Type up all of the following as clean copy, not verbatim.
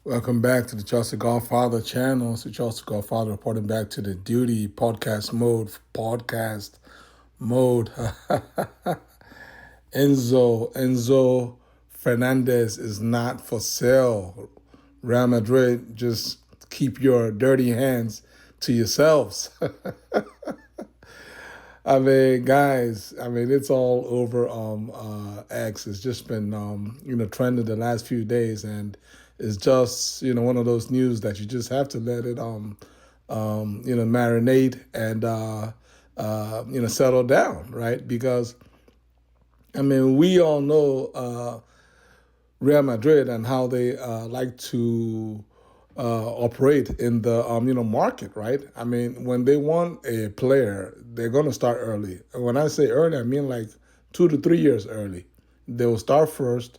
Welcome back to the Chelsea Godfather channel. It's the Chelsea Godfather reporting back to the duty podcast mode. Enzo Fernandez is not for sale. Real Madrid, just keep your dirty hands to yourselves. Guys, it's all over X. It's just been trending the last few days, and it's just one of those news that you just have to let it marinate and settle down, right? Because we all know Real Madrid and how they like to operate in the market, right? When they want a player, they're going to start early. And when I say early, I mean like 2 to 3 years early. They will start first.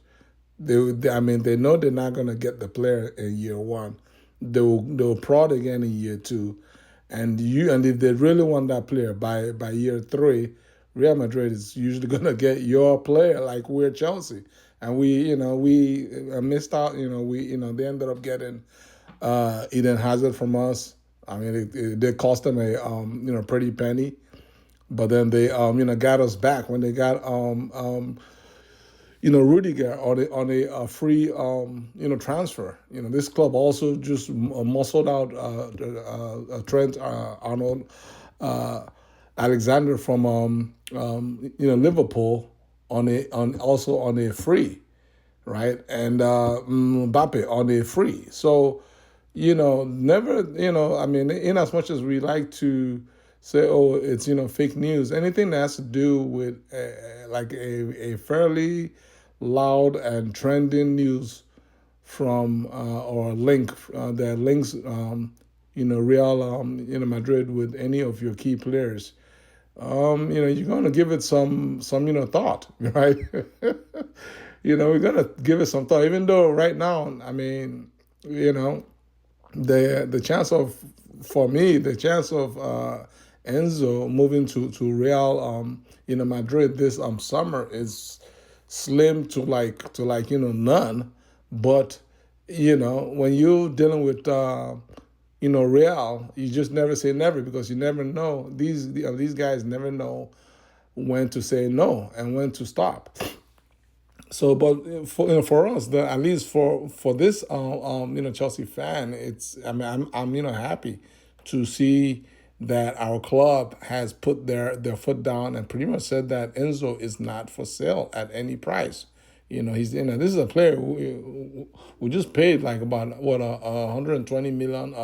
They know they're not going to get the player in year one. They'll prod again in year two, and if they really want that player by year three, Real Madrid is usually going to get your player, like we're Chelsea, and we missed out. They ended up getting Eden Hazard from us. It did cost them a pretty penny, but then they got us back when they got Rudiger on a free transfer. This club also just muscled out Trent Arnold Alexander from Liverpool on a free, right? And Mbappe on a free. So never, in as much as we like to say, oh, it's, fake news, anything that has to do with a fairly loud and trending news from or link that links, Real, Madrid with any of your key players, you're going to give it some thought, right? We're going to give it some thought, even though right now, the chance of, for me, the chance of Enzo moving to Real, Madrid this summer is slim to none. But when you're dealing with Real, you just never say never, because you never know. These guys never know when to say no and when to stop. So, but for us, at least for this Chelsea fan, it's I'm happy to see that our club has put their foot down and pretty much said that Enzo is not for sale at any price. He's this is a player who just paid like about 120 million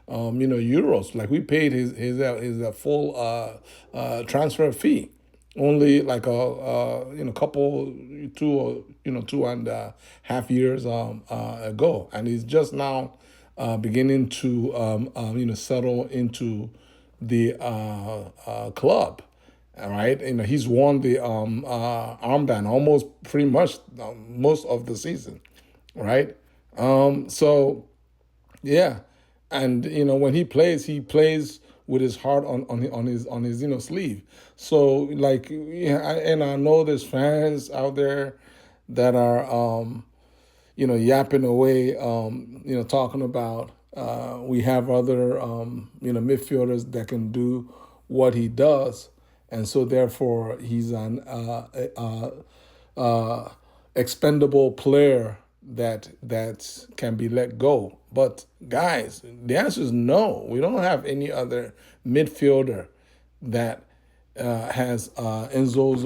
euros. Like, we paid his full transfer fee only like a couple 2.5 years ago, and he's just now beginning to settle into the club. All right, he's won the armband almost pretty much most of the season, right? So yeah, and when he plays with his heart on his sleeve. So like, yeah, and I know there's fans out there that are yapping away, talking about we have other midfielders that can do what he does, and so therefore he's an expendable player that can be let go. But guys, the answer is no. We don't have any other midfielder that has Enzo's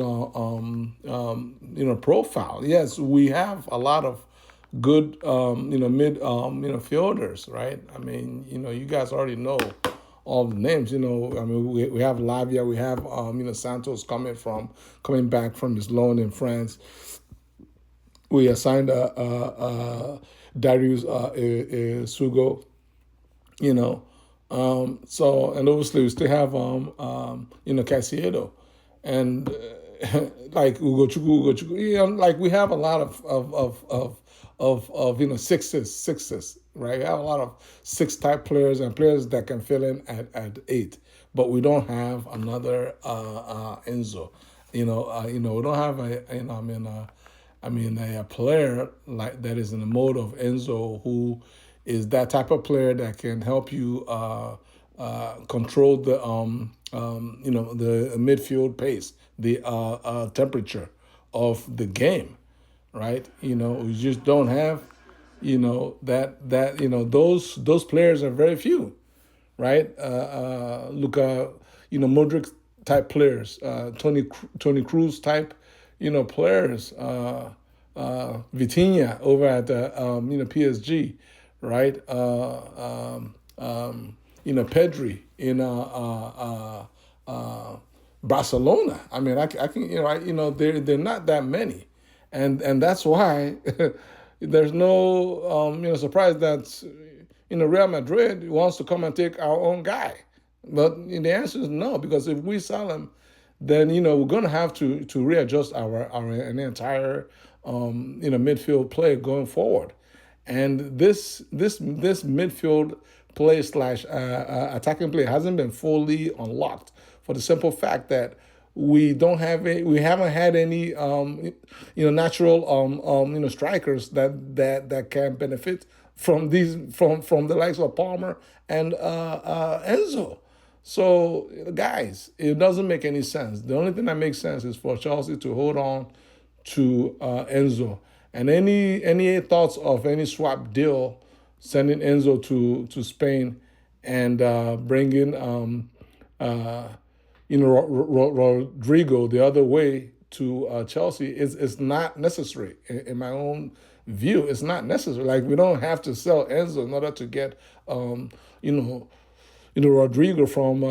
profile. Yes, we have a lot of good fielders, right? You guys already know all the names. We have Lavia, we have Santos coming back from his loan in France. We assigned Darius Sugo, so, and obviously we still have Caicedo, and like Ugo Chukwu, like we have a lot of sixes, right? We have a lot of six type players and players that can fill in at eight, but we don't have another Enzo. We don't have I mean, a player like that is in the mode of Enzo, who is that type of player that can help you control the midfield pace, the temperature of the game, right? We just don't have, those players are very few, right? Luka, Modric type players, Tony Cruz type, players, Vitinha over at PSG, right? Pedri in Barcelona. I mean, I can, they're not that many, and that's why there's no surprise that Real Madrid wants to come and take our own guy. But the answer is no, because if we sell him, then we're going to have to readjust our an entire midfield play going forward. And this midfield play slash attacking play hasn't been fully unlocked for the simple fact that we haven't had any natural strikers that can benefit from from the likes of Palmer and Enzo. So guys, it doesn't make any sense. The only thing that makes sense is for Chelsea to hold on to Enzo. And any thoughts of any swap deal, sending Enzo to Spain and bringing Rodrigo the other way to Chelsea is not necessary in my own view. It's not necessary. Like, we don't have to sell Enzo in order to get Rodrigo from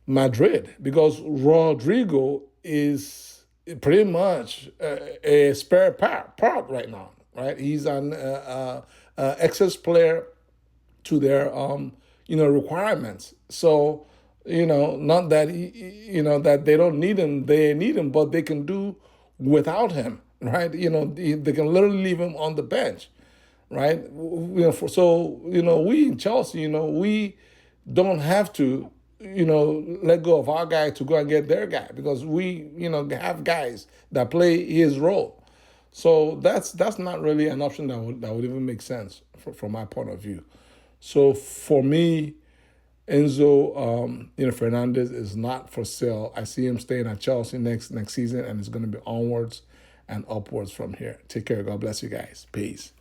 Madrid, because Rodrigo is pretty much a spare part right now, right? He's an excess player to their requirements. So not that that they don't need him, they need him, but they can do without him, right? They can literally leave him on the bench, right? We in Chelsea, we don't have to let go of our guy to go and get their guy, because we have guys that play his role. So that's not really an option that would even make sense from my point of view. So for me, Enzo Fernandez is not for sale. I see him staying at Chelsea next season, and it's going to be onwards and upwards from here. Take care. God bless you guys. Peace.